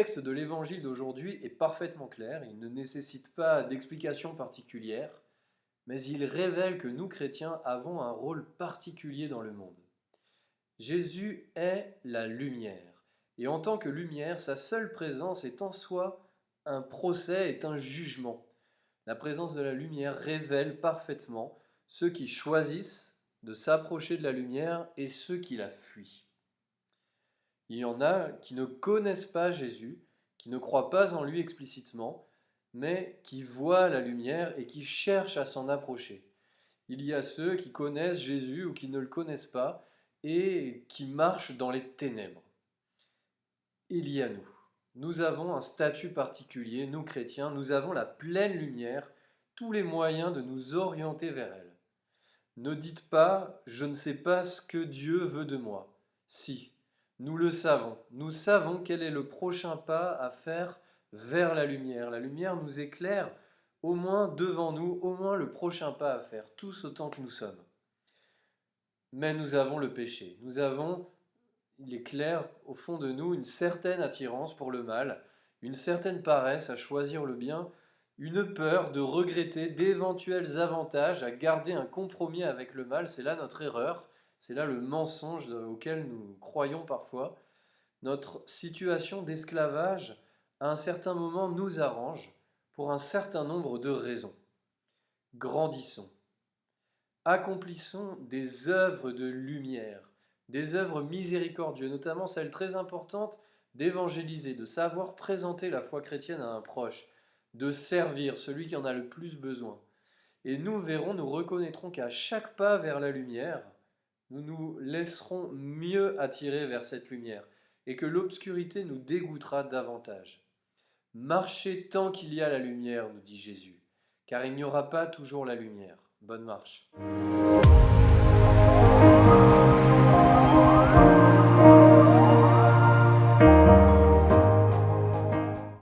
texte de l'Évangile d'aujourd'hui est parfaitement clair, il ne nécessite pas d'explication particulière, mais il révèle que nous, chrétiens, avons un rôle particulier dans le monde. Jésus est la lumière, et en tant que lumière, sa seule présence est en soi un procès, est un jugement. La présence de la lumière révèle parfaitement ceux qui choisissent de s'approcher de la lumière et ceux qui la fuient. Il y en a qui ne connaissent pas Jésus, qui ne croient pas en lui explicitement, mais qui voient la lumière et qui cherchent à s'en approcher. Il y a ceux qui connaissent Jésus ou qui ne le connaissent pas et qui marchent dans les ténèbres. Il y a nous. Nous avons un statut particulier, nous chrétiens, nous avons la pleine lumière, tous les moyens de nous orienter vers elle. Ne dites pas « je ne sais pas ce que Dieu veut de moi ». Si, nous savons quel est le prochain pas à faire vers la lumière. La lumière nous éclaire au moins devant nous, au moins le prochain pas à faire, tous autant que nous sommes. Mais nous avons le péché, nous avons, il est clair, au fond de nous, une certaine attirance pour le mal, une certaine paresse à choisir le bien, une peur de regretter d'éventuels avantages à garder un compromis avec le mal. C'est là notre erreur, c'est là le mensonge auquel nous croyons parfois. Notre situation d'esclavage, à un certain moment, nous arrange pour un certain nombre de raisons. Grandissons. Accomplissons des œuvres de lumière, des œuvres miséricordieuses, notamment celle très importante d'évangéliser, de savoir présenter la foi chrétienne à un proche, de servir celui qui en a le plus besoin. Et nous verrons, nous reconnaîtrons qu'à chaque pas vers la lumière, nous nous laisserons mieux attirer vers cette lumière et que l'obscurité nous dégoûtera davantage. Marchez tant qu'il y a la lumière, nous dit Jésus, car il n'y aura pas toujours la lumière. Bonne marche.